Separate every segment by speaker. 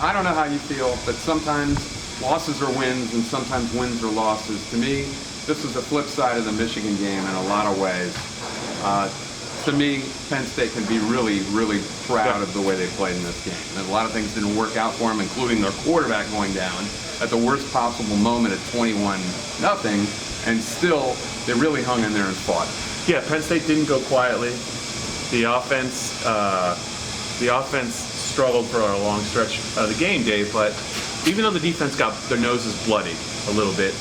Speaker 1: I don't know how you feel, but sometimes losses are wins and sometimes wins are losses. To me, this was the flip side of the Michigan game in a lot of ways. To me, Penn State can be really, really proud of the way they played in this game. And a lot of things didn't work out for them, including their quarterback going down at the worst possible moment at 21-0, and still, they really hung in there and fought.
Speaker 2: Yeah, Penn State didn't go quietly. The offense struggled for a long stretch of the game, Dave, but even though the defense got their noses bloodied a little bit,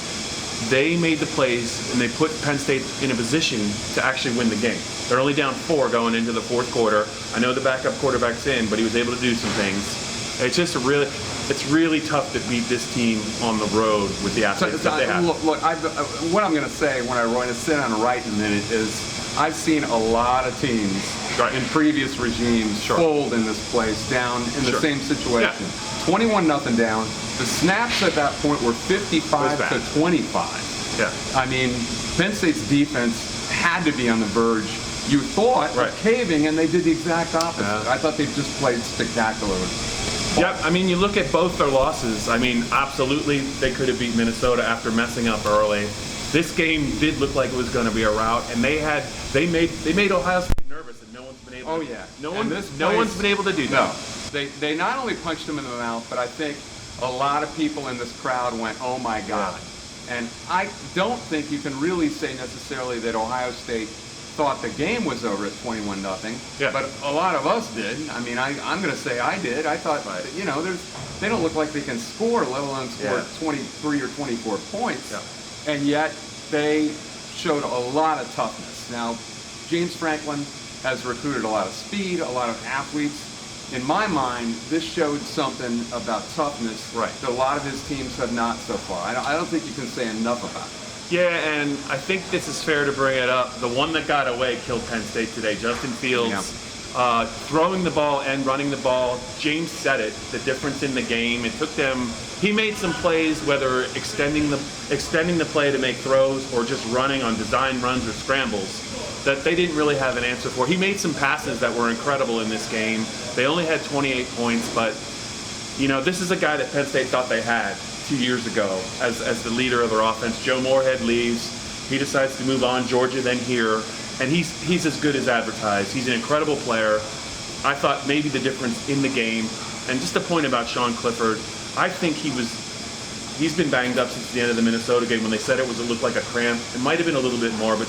Speaker 2: they made the plays and they put Penn State in a position to actually win the game. They're only down 4 going into the fourth quarter. I know the backup quarterback's in, but he was able to do some things. It's really tough to beat this team on the road with the athletes that they have.
Speaker 1: Look, what I'm going to say when I'm going to sit on a right in a minute is I've seen a lot of teams in previous regimes fold in this place down in the same situation. Yeah. 21-0 down. The snaps at that point were 55 to 25.
Speaker 2: Yeah.
Speaker 1: I mean, Penn State's defense had to be on the verge, you thought, of caving, and they did the exact opposite. I thought they just played spectacularly.
Speaker 2: Yep, I mean, you look at both their losses. I mean, absolutely, they could have beat Minnesota after messing up early. This game did look like it was going to be a rout, and they made Ohio State nervous, and no one's been able.
Speaker 1: Oh
Speaker 2: to,
Speaker 1: yeah,
Speaker 2: no one's been able to do that.
Speaker 1: No, they not only punched him in the mouth, but I think a lot of people in this crowd went, "Oh my God!" Yeah. And I don't think you can really say necessarily that Ohio State thought the game was over at 21-0, but a lot of us did. I mean, I'm going to say I did. I thought, you know, they don't look like they can score, let alone score 23 or 24 points, and yet they showed a lot of toughness. Now, James Franklin has recruited a lot of speed, a lot of athletes. In my mind, this showed something about toughness that a lot of his teams have not so far. I don't think you can say enough about it.
Speaker 2: Yeah, and I think this is fair to bring it up. The one that got away killed Penn State today. Justin Fields throwing the ball and running the ball. James said it, the difference in the game. It took them, he made some plays, whether extending the play to make throws or just running on design runs or scrambles, that they didn't really have an answer for. He made some passes that were incredible in this game. They only had 28 points, but you know, this is a guy that Penn State thought they had 2 years ago as the leader of their offense. Joe Moorhead leaves. He decides to move on. Georgia then here, and he's as good as advertised. He's an incredible player. I thought maybe the difference in the game, and just a point about Sean Clifford, I think he's been banged up since the end of the Minnesota game when they said it looked like a cramp. It might have been a little bit more, but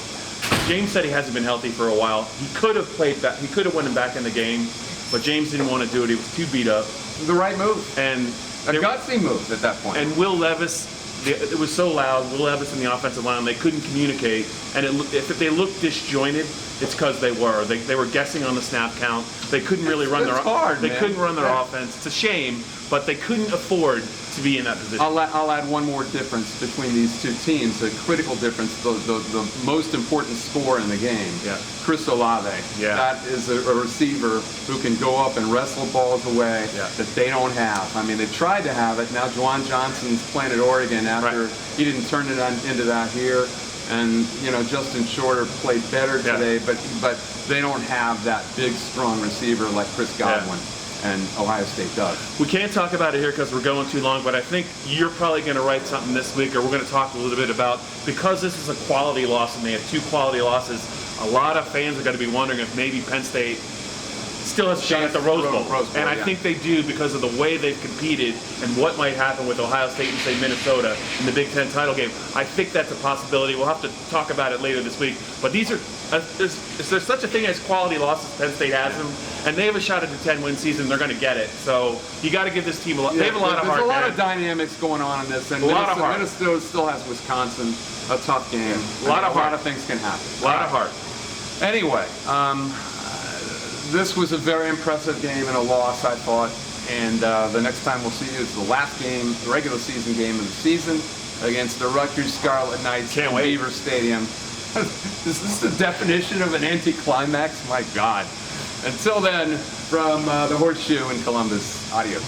Speaker 2: James said he hasn't been healthy for a while. He could have played back. He could have won him back in the game, but James didn't want to do it. He was too beat up.
Speaker 1: The right move.
Speaker 2: And
Speaker 1: a gutsy move at that point.
Speaker 2: And Will Levis, it was so loud. Will Levis and the offensive line, they couldn't communicate. And if they looked disjointed, it's because they were. They were guessing on the snap count. They couldn't really run their. Couldn't run their offense. It's a shame, but they couldn't afford to be in that position.
Speaker 1: I'll add one more difference between these two teams. A critical difference. The most important score in the game.
Speaker 2: Yeah.
Speaker 1: Chris Olave.
Speaker 2: Yeah.
Speaker 1: That is a receiver who can go up and wrestle balls away that they don't have. I mean, they tried to have it. Now Juwan Johnson's playing at Oregon after he didn't turn it into that here. And you know, Justin Shorter played better today, but they don't have that big, strong receiver like Chris Godwin. And Ohio State does.
Speaker 2: We can't talk about it here because we're going too long, but I think you're probably going to write something this week, or we're going to talk a little bit about, because this is a quality loss and they have 2 quality losses, a lot of fans are going to be wondering if maybe Penn State still has a shot at the Rose Bowl. And I think they do because of the way they've competed and what might happen with Ohio State and, say, Minnesota in the Big Ten title game. I think that's a possibility. We'll have to talk about it later this week. But these are, is there such a thing as quality losses? Penn State has them, and they have a shot at the 10-win season. They're going to get it. So you got to give this team a lot. They have a lot of heart.
Speaker 1: There's a lot of dynamics going on in this. And Minnesota still has Wisconsin, a tough game.
Speaker 2: A lot of
Speaker 1: things can happen.
Speaker 2: A lot of heart.
Speaker 1: Anyway, this was a very impressive game and a loss, I thought. And the next time we'll see you is the last game, the regular season game of the season against the Rutgers Scarlet Knights at Beaver Stadium. Is this the definition of an anticlimax? My God. Until then, from the Horseshoe in Columbus, adios.